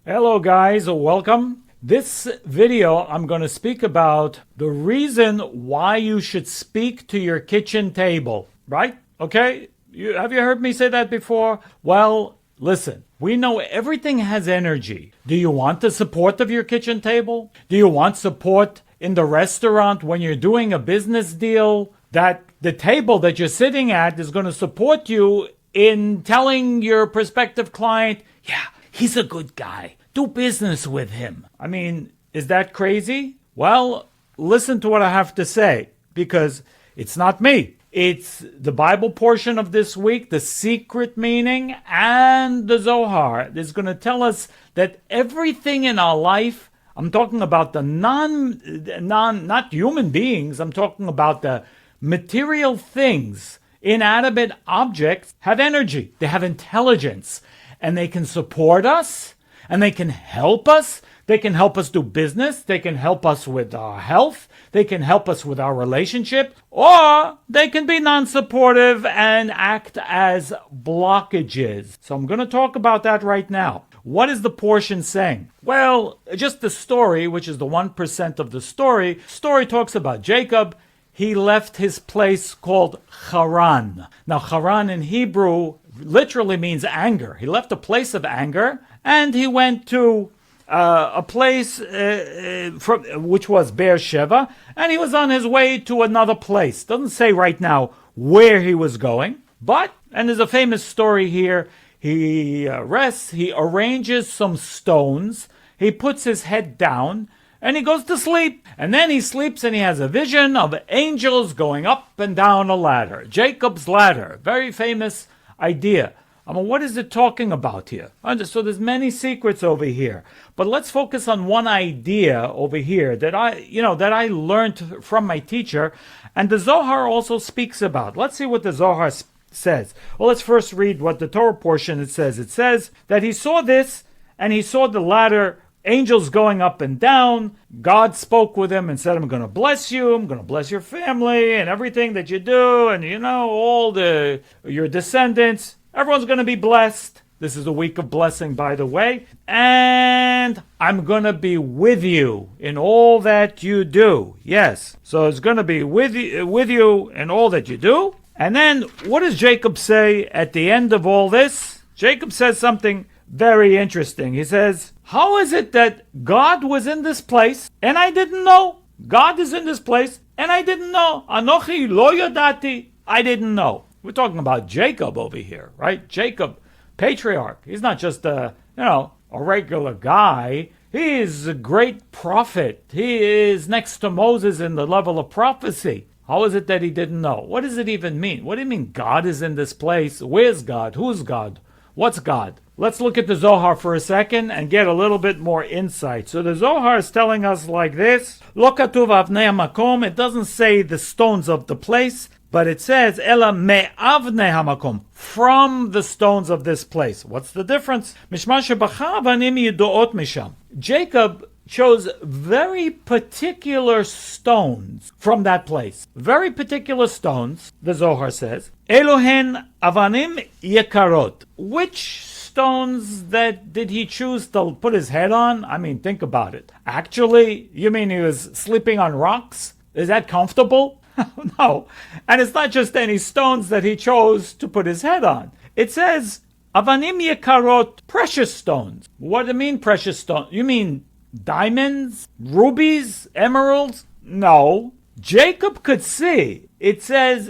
Hello guys, welcome. This video I'm going to speak about the reason why you should speak to your kitchen table, right? Okay? Have you heard me say that before? Well, listen, we know everything has energy. Do you want the support of your kitchen table? Do you want support in the restaurant when you're doing a business deal? That the table that you're sitting at is going to support you in telling your prospective client, yeah, he's a good guy. Do business with him. I mean, is that crazy? Well, listen to what I have to say, because it's not me. It's the Bible portion of this week, the secret meaning, and the Zohar. It's going to tell us that everything in our life, I'm talking about the not human beings, I'm talking about the material things, inanimate objects, have energy. They have intelligence. And they can support us, and they can help us. They can help us do business. They can help us with our health. They can help us with our relationship. Or they can be non-supportive and act as blockages. So I'm going to talk about that right now. What is the portion saying? Well, just the story, which is the 1% of the story. Story talks about Jacob. He left his place called Haran. Now, Haran in Hebrew literally means anger. He left a place of anger, and he went to a place which was Beersheba, and he was on his way to another place. Doesn't say right now where he was going, but, and there's a famous story here, he rests, he arranges some stones, he puts his head down, and he goes to sleep. And then he sleeps and he has a vision of angels going up and down a ladder. Jacob's ladder. Very famous idea. I mean, what is it talking about here? So there's many secrets over here. But let's focus on one idea over here that I learned from my teacher. And the Zohar also speaks about. Let's see what the Zohar says. Well, let's first read what the Torah portion it says. It says that he saw this and he saw the ladder, angels going up and down. God spoke with him and said, I'm going to bless you. I'm going to bless your family and everything that you do. And, all your descendants. Everyone's going to be blessed. This is a week of blessing, by the way. And I'm going to be with you in all that you do. Yes. So it's going to be with you in all that you do. And then what does Jacob say at the end of all this? Jacob says something very interesting. He says, how is it that God was in this place and I didn't know? God is in this place and I didn't know. Anochi lo yodati. I didn't know. We're talking about Jacob over here, right? Jacob, patriarch. He's not just a regular guy. He is a great prophet. He is next to Moses in the level of prophecy. How is it that he didn't know? What does it even mean? What do you mean God is in this place? Where's God? Who's God? What's God? Let's look at the Zohar for a second and get a little bit more insight. So the Zohar is telling us like this. Lo katuv avnei hamakom. It doesn't say the stones of the place, but it says ela me'avnei hamakom, from the stones of this place. What's the difference? Mishma shebacha avanim yidoot misham. Jacob chose very particular stones from that place. Very particular stones, the Zohar says. Elohen avanim yekarot. Which stones that did he choose to put his head on? I mean, think about it. Actually, you mean he was sleeping on rocks? Is that comfortable? No. And it's not just any stones that he chose to put his head on. It says, avanim yekarot, precious stones. What do you mean precious stones? You mean diamonds, rubies, emeralds? No. Jacob could see. It says,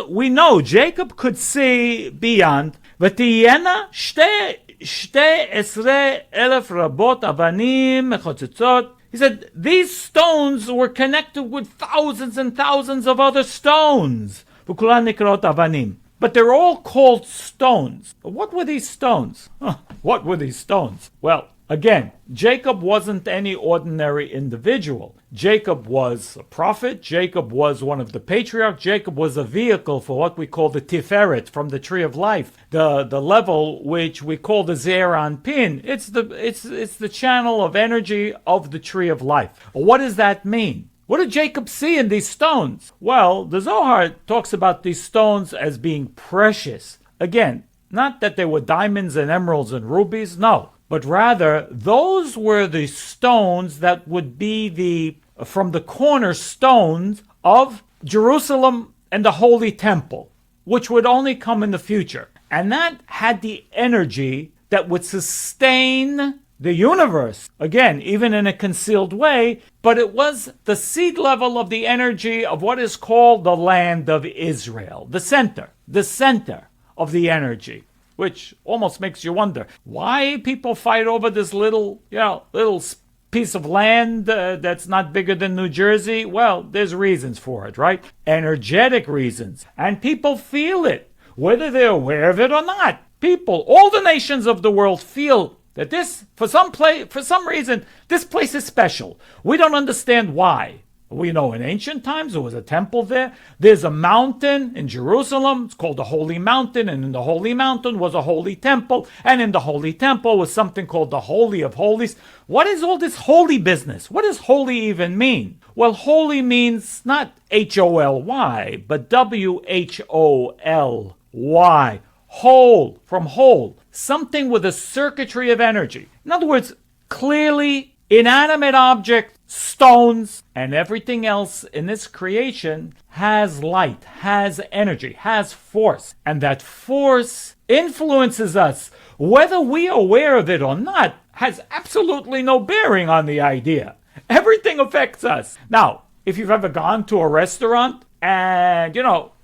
we know Jacob could see beyond. ותהיינה 12,000 רבות אבנים מחוצצות. He said, these stones were connected with thousands and thousands of other stones. וכולן נקראות אבנים. But they're all called stones. What were these stones? What were these stones? Well, again, Jacob wasn't any ordinary individual. Jacob was a prophet. Jacob was one of the patriarchs. Jacob was a vehicle for what we call the Tiferet from the Tree of Life, the level which we call the Zeir Anpin. It's the channel of energy of the Tree of Life. What does that mean? What did Jacob see in these stones? Well, the Zohar talks about these stones as being precious. Again, not that they were diamonds and emeralds and rubies. No, but rather those were the stones that would be from the cornerstones of Jerusalem and the Holy Temple, which would only come in the future. And that had the energy that would sustain the universe, again, even in a concealed way, but it was the seed level of the energy of what is called the land of Israel, the center of the energy, which almost makes you wonder why people fight over this little piece of land that's not bigger than New Jersey. Well, there's reasons for it, right? Energetic reasons. And people feel it, whether they're aware of it or not. People, all the nations of the world feel that this, for some reason, this place is special. We don't understand why. We know in ancient times there was a temple there. There's a mountain in Jerusalem. It's called the Holy Mountain. And in the Holy Mountain was a holy temple. And in the Holy Temple was something called the Holy of Holies. What is all this holy business? What does holy even mean? Well, holy means not H-O-L-Y, but W-H-O-L-Y. Whole, from whole. Something with a circuitry of energy. In other words, clearly inanimate objects, stones, and everything else in this creation has light, has energy, has force. And that force influences us. Whether we are aware of it or not has absolutely no bearing on the idea. Everything affects us. Now, if you've ever gone to a restaurant and,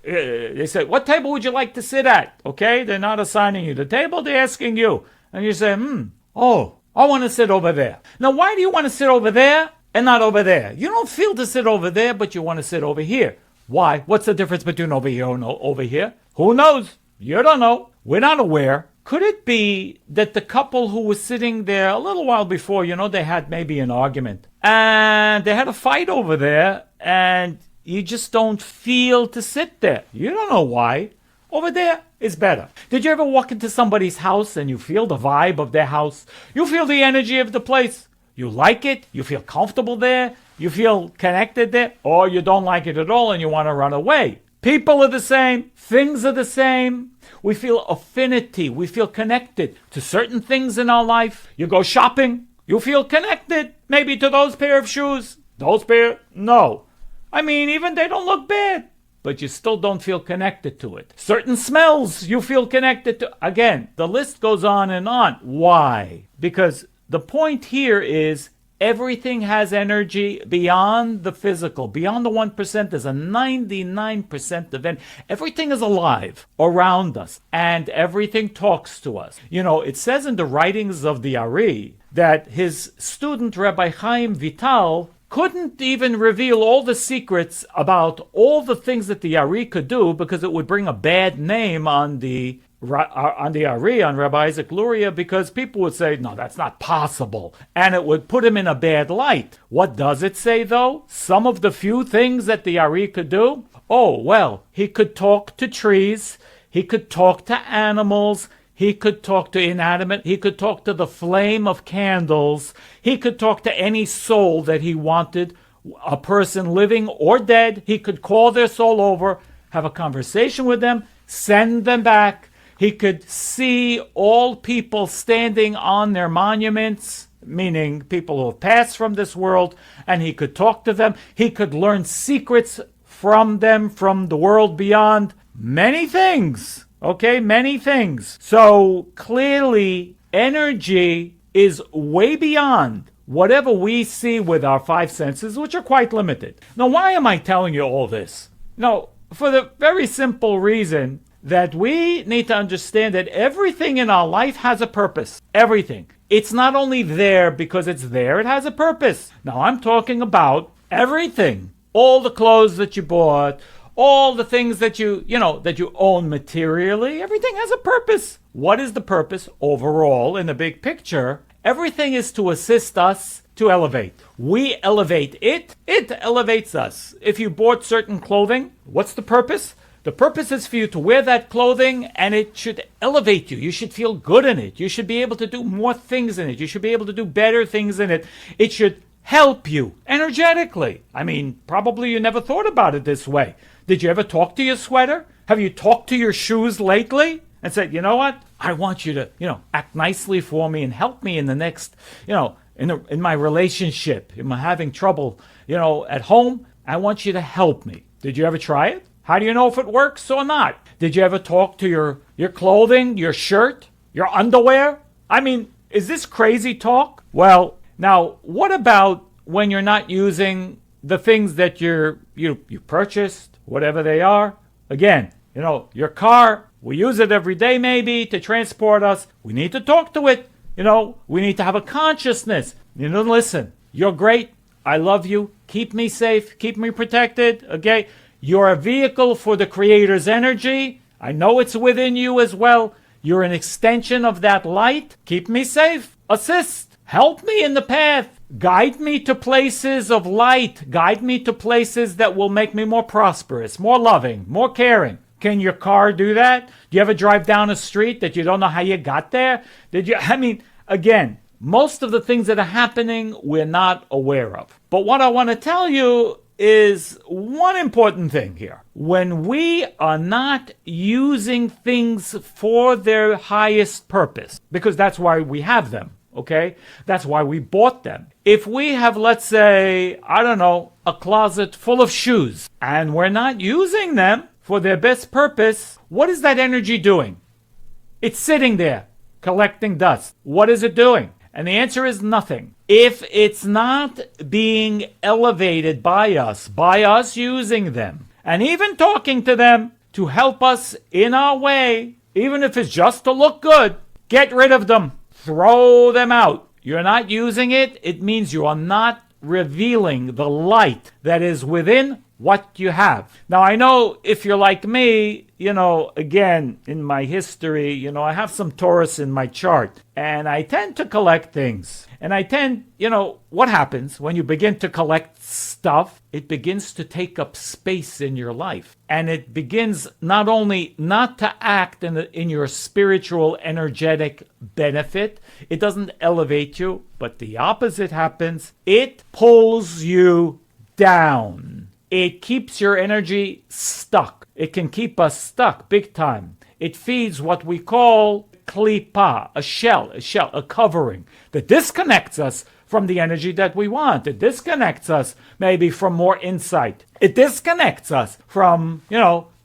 they say, what table would you like to sit at? Okay, they're not assigning you the table, they're asking you. And you say, I want to sit over there. Now, why do you want to sit over there and not over there? You don't feel to sit over there, but you want to sit over here. Why? What's the difference between over here and over here? Who knows? You don't know. We're not aware. Could it be that the couple who was sitting there a little while before, they had maybe an argument and they had a fight over there and you just don't feel to sit there? You don't know why. Over there is better. Did you ever walk into somebody's house and you feel the vibe of their house? You feel the energy of the place. You like it. You feel comfortable there. You feel connected there. Or you don't like it at all and you want to run away. People are the same. Things are the same. We feel affinity. We feel connected to certain things in our life. You go shopping. You feel connected maybe to those pair of shoes. Those pair, no. I mean, even they don't look bad, but you still don't feel connected to it. Certain smells you feel connected to. Again, the list goes on and on. Why? Because the point here is everything has energy beyond the physical. Beyond the 1%, there's a 99% of energy. Everything is alive around us, and everything talks to us. It says in the writings of the Ari that his student, Rabbi Chaim Vital, couldn't even reveal all the secrets about all the things that the Ari could do because it would bring a bad name on the Ari, on Rabbi Yitzhak Luria, because people would say, no, that's not possible. And it would put him in a bad light. What does it say, though? Some of the few things that the Ari could do? Oh, well, he could talk to trees. He could talk to animals. He could talk to inanimate. He could talk to the flame of candles. He could talk to any soul that he wanted, a person living or dead. He could call their soul over, have a conversation with them, send them back. He could see all people standing on their monuments, meaning people who have passed from this world, and he could talk to them. He could learn secrets from them, from the world beyond. Many things. Okay, many things. So clearly, energy is way beyond whatever we see with our five senses, which are quite limited. Now, why am I telling you all this? No, for the very simple reason that we need to understand that everything in our life has a purpose. Everything. It's not only there because it's there, it has a purpose. Now, I'm talking about everything. All the clothes that you bought, all the things that you own materially, everything has a purpose. What is the purpose overall in the big picture? Everything is to assist us to elevate. We elevate it elevates us. If you bought certain clothing, what's the purpose? The purpose is for you to wear that clothing and it should elevate you. You should feel good in it. You should be able to do more things in it. You should be able to do better things in it. It should help you energetically. I mean, probably you never thought about it this way. Did you ever talk to your sweater? Have you talked to your shoes lately and said, you know what? I want you to, act nicely for me and help me in the next, in my relationship. Am I having trouble, at home? I want you to help me. Did you ever try it? How do you know if it works or not? Did you ever talk to your clothing, your shirt, your underwear? I mean, is this crazy talk? Well, now, what about when you're not using the things that you purchased, whatever they are? Again, your car, we use it every day maybe to transport us. We need to talk to it. We need to have a consciousness. Listen, you're great. I love you. Keep me safe. Keep me protected. Okay? You're a vehicle for the Creator's energy. I know it's within you as well. You're an extension of that light. Keep me safe. Assist. Help me in the path. Guide me to places of light. Guide me to places that will make me more prosperous, more loving, more caring. Can your car do that? Do you ever drive down a street that you don't know how you got there? Again, most of the things that are happening, we're not aware of. But what I want to tell you is one important thing here. When we are not using things for their highest purpose, because that's why we have them, okay? That's why we bought them. If we have, let's say, a closet full of shoes, and we're not using them for their best purpose, what is that energy doing? It's sitting there, collecting dust. What is it doing? And the answer is nothing. If it's not being elevated by us using them, and even talking to them to help us in our way, even if it's just to look good, get rid of them. Throw them out. You're not using it. It means you are not revealing the light that is within what you have. Now, I know if you're like me, again, in my history, I have some Taurus in my chart, and I tend to collect things. And what happens when you begin to collect stuff? It begins to take up space in your life. And it begins not only not to act in your spiritual, energetic benefit, it doesn't elevate you, but the opposite happens. It pulls you down. It keeps your energy stuck. It can keep us stuck big time. It feeds what we call klipa, a shell, a covering that disconnects us from the energy that we want. It disconnects us maybe from more insight. It disconnects us from,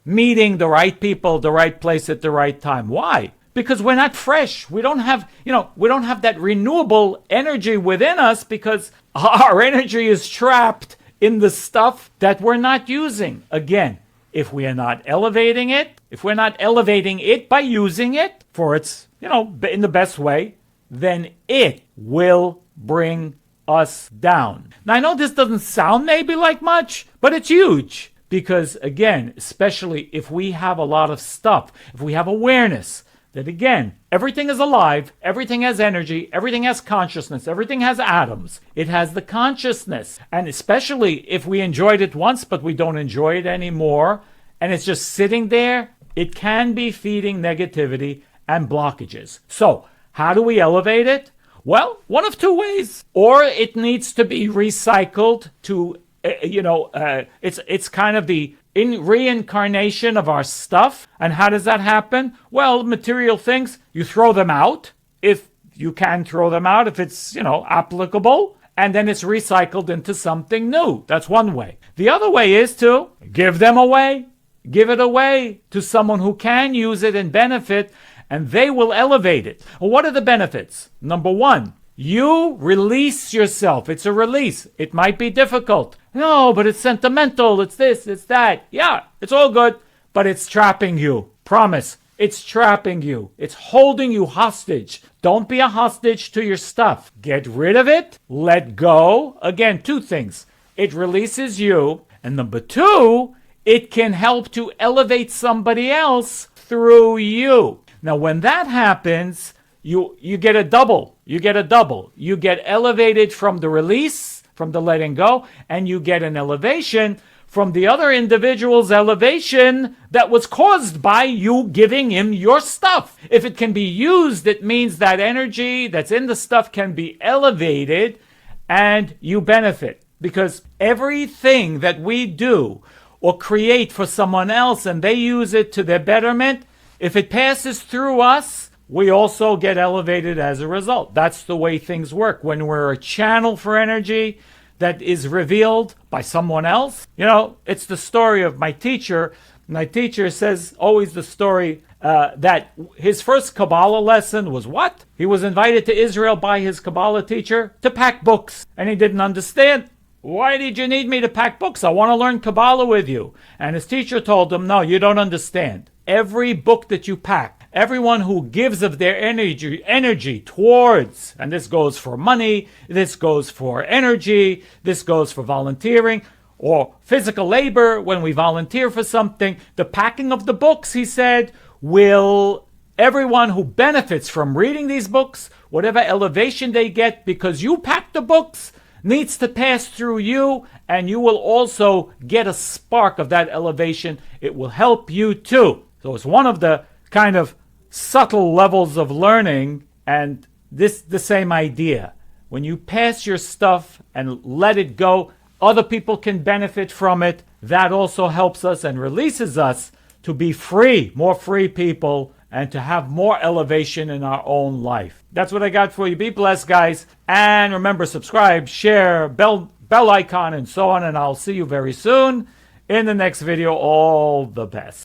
meeting the right people, the right place at the right time. Why? Because we're not fresh. We don't have that renewable energy within us because our energy is trapped in the stuff that we're not using. Again, if we are not elevating it, if we're not elevating it by using it for its, in the best way, then it will bring us down. Now, I know this doesn't sound maybe like much, but it's huge. Because again, especially if we have a lot of stuff, if we have awareness that again, everything is alive, everything has energy, everything has consciousness, everything has atoms. It has the consciousness. And especially if we enjoyed it once, but we don't enjoy it anymore, and it's just sitting there, it can be feeding negativity and blockages. So, how do we elevate it? Well, one of two ways. Or it needs to be recycled to, it's kind of the reincarnation of our stuff. And how does that happen? Well, material things, you throw them out, if you can throw them out, if it's, applicable, and then it's recycled into something new. That's one way. The other way is to give them away. Give it away to someone who can use it and benefit, and they will elevate it. Well, what are the benefits? Number one, you release yourself. It's a release. It might be difficult. No, but it's sentimental. It's this, it's that. Yeah, it's all good, but it's trapping you. Promise. It's trapping you. It's holding you hostage. Don't be a hostage to your stuff. Get rid of it. Let go. Again, two things. It releases you. And number two, it can help to elevate somebody else through you. Now, when that happens, you get a double. You get a double. You get elevated from the release, from the letting go, and you get an elevation from the other individual's elevation that was caused by you giving him your stuff. If it can be used, it means that energy that's in the stuff can be elevated and you benefit. Because everything that we do or create for someone else and they use it to their betterment, if it passes through us, we also get elevated as a result. That's the way things work. When we're a channel for energy that is revealed by someone else, it's the story of my teacher. My teacher says always the story that his first Kabbalah lesson was what? He was invited to Israel by his Kabbalah teacher to pack books. And he didn't understand. Why did you need me to pack books? I want to learn Kabbalah with you. And his teacher told him, no, you don't understand. Every book that you pack, everyone who gives of their energy towards, and this goes for money, this goes for energy, this goes for volunteering, or physical labor, when we volunteer for something, the packing of the books, he said, will everyone who benefits from reading these books, whatever elevation they get because you pack the books, needs to pass through you, and you will also get a spark of that elevation. It will help you too. So it's one of the kind of subtle levels of learning, and this the same idea. When you pass your stuff and let it go, other people can benefit from it. That also helps us and releases us to be free, more free people, and to have more elevation in our own life. That's what I got for you. Be blessed, guys. And remember, subscribe, share, bell icon, and so on. And I'll see you very soon in the next video. All the best.